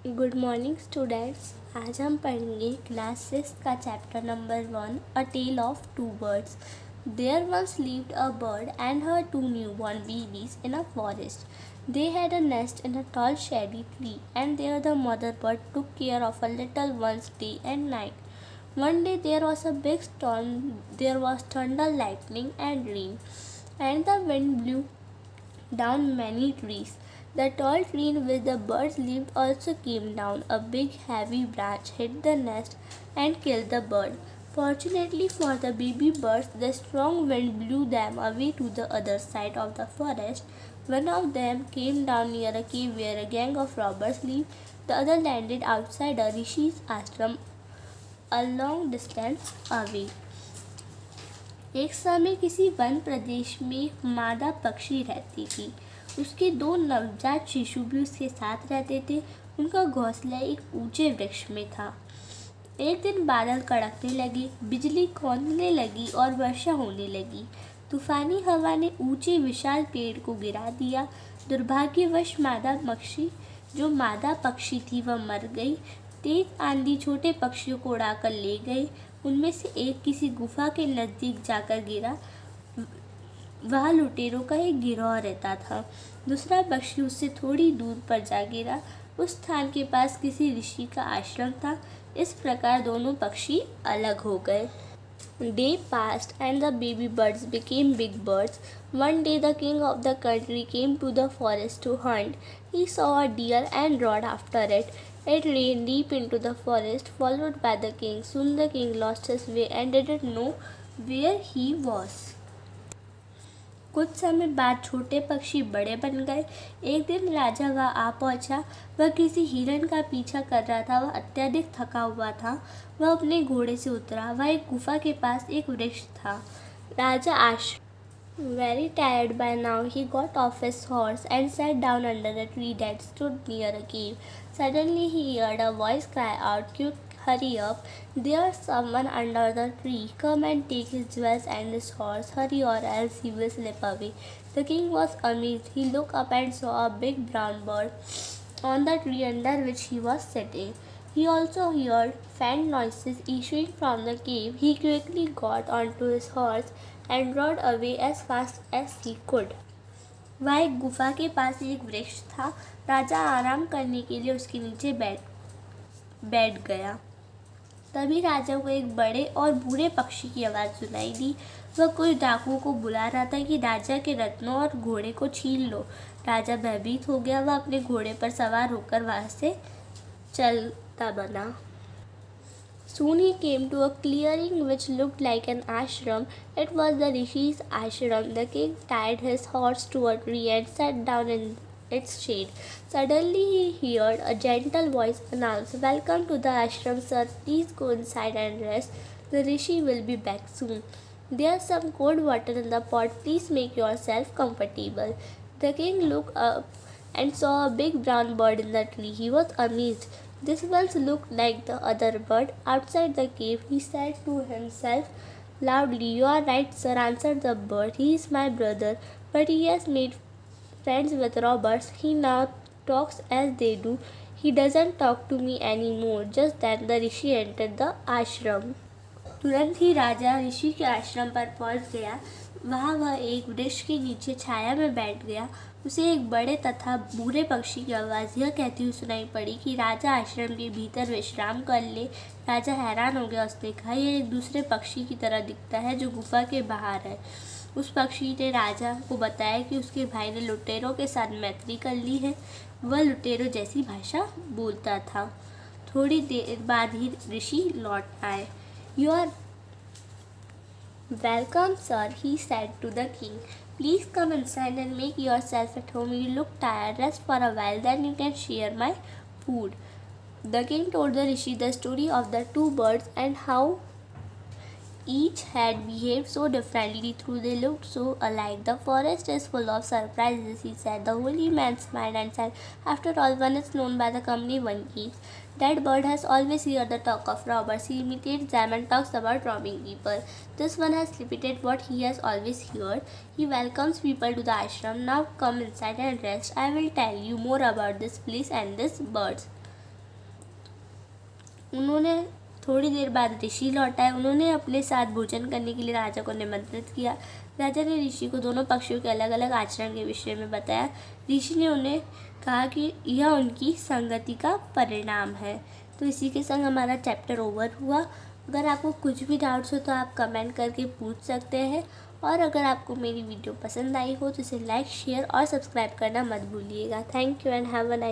Good morning students. आज हम पढ़ेंगे क्लास 6 का chapter number 1, a tale of two birds. There once lived a bird and her two newborn babies in a forest. They had a nest in a tall shady tree, and there the mother bird took care of her little ones day and night. One day there was a big storm. There was thunder, lightning, and rain, and the wind blew down many trees. The tall tree in which the birds lived also came down. A big heavy branch hit the nest and killed the bird. Fortunately for the baby birds, the strong wind blew them away to the other side of the forest. One of them came down near a cave where a gang of robbers lived. The other landed outside a rishi's ashram a long distance away. एक समय किसी one प्रदेश में एक मादा पक्षी रहती थी। उसके दो नवजात शिशु भी उसके साथ रहते थे। उनका घोंसला एक ऊंचे वृक्ष में था। एक दिन बादल कड़कने लगे, बिजली कौंधने लगी और वर्षा होने लगी। तूफानी हवा ने ऊंचे विशाल पेड़ को गिरा दिया। दुर्भाग्यवश मादा पक्षी थी, वह मर गई। तेज आंधी छोटे पक्षियों को उड़ाकर ले गई। उनमें से एक किसी गुफा के नजदीक जाकर गिरा। वहाँ लुटेरों का एक गिरोह रहता था। दूसरा पक्षी उससे थोड़ी दूर पर जा गिरा। उस स्थान के पास किसी ऋषि का आश्रम था। इस प्रकार दोनों पक्षी अलग हो गए। Day passed and the baby birds became big birds. One day the king of the country came to the forest to hunt. He saw a deer and rode after it. It ran deep into the forest, followed by the king. Soon the king lost his way and didn't know where he was. कुछ समय बाद छोटे पक्षी बड़े बन गए। एक दिन राजा वहाँ आ पहुँचा। वह किसी हिरण का पीछा कर रहा था। वह अत्यधिक थका हुआ था। वह अपने घोड़े से उतरा। वह एक गुफा के पास एक वृक्ष था। राजा आश Very tired by now, he got off his horse and sat down under a tree that stood near a cave. Suddenly he heard a voice cry out, "Quick, hurry up! There's someone under the tree. Come and take his jewels and his horse. Hurry or else he will slip away." The king was amazed. He looked up and saw a big brown bird on the tree under which he was sitting. He also heard faint noises issuing from the cave. He quickly got onto his horse and rode away as fast as he could. वहाँ एक गुफा के पास एक वृक्ष था। राजा आराम करने के लिए उसके नीचे बैठ गया। तभी राजा को एक बड़े और बूढ़े पक्षी की आवाज़ सुनाई दी। वह कुछ डाकुओं को बुला रहा था कि राजा के रत्नों और घोड़े को छीन लो। राजा भयभीत हो गया। वह अपने घोड़े पर सवार होकर वहाँ से चलता बना। Soon he came to a clearing which looked like an ashram. It was the rishi's ashram. The king tied his horse to a tree and sat down in its shade. Suddenly he heard a gentle voice announce, "Welcome to the ashram, sir. Please go inside and rest. The rishi will be back soon. There's some cold water in the pot. Please make yourself comfortable." The king looked up and saw a big brown bird in the tree. He was amazed. This once looked like the other bird. Outside the cave, he said to himself loudly, "You are right, sir," answered the bird. "He is my brother, but he has made friends with robbers. He now talks as they do. He doesn't talk to me anymore." Just then the rishi entered the ashram. तुरंत ही राजा ऋषि के आश्रम पर पहुंच गया। वहाँ वह एक वृक्ष के नीचे छाया में बैठ गया। उसे एक बड़े तथा बूढ़े पक्षी की आवाज़ यह कहती हुई सुनाई पड़ी कि राजा आश्रम के भीतर विश्राम कर ले। राजा हैरान हो गया। उसने कहा, "यह एक दूसरे पक्षी की तरह दिखता है जो गुफा के बाहर है।" उस पक्षी ने राजा को बताया कि उसके भाई ने लुटेरों के साथ मैत्री कर ली है। वह लुटेरों जैसी भाषा बोलता था। थोड़ी देर बाद ही ऋषि लौट आए। "You are welcome, sir," he said to the king. "Please come inside and make yourself at home. You look tired. Rest for a while, then you can share my food." The king told the rishi the story of the two birds and how each had behaved so differently though they looked so alike. "The forest is full of surprises," he said. The holy man smiled and said, "After all, one is known by the company one keeps. That bird has always heard the talk of robbers. He imitates them and talks about robbing people. This one has repeated what he has always heard. He welcomes people to the ashram. Now come inside and rest. I will tell you more about this place and these birds." उन्होंने थोड़ी देर बाद ऋषि लौट आए। उन्होंने अपने साथ भोजन करने के लिए राजा को निमंत्रित किया। राजा ने ऋषि को दोनों पक्षियों के अलग अलग आचरण के विषय में बताया। ऋषि ने उन्हें कहा कि यह उनकी संगति का परिणाम है। तो इसी के संग हमारा चैप्टर ओवर हुआ। अगर आपको कुछ भी डाउट्स हो तो आप कमेंट करके पूछ सकते हैं, और अगर आपको मेरी वीडियो पसंद आई हो तो इसे लाइक, शेयर और सब्सक्राइब करना मत भूलिएगा। Thank you and have a nice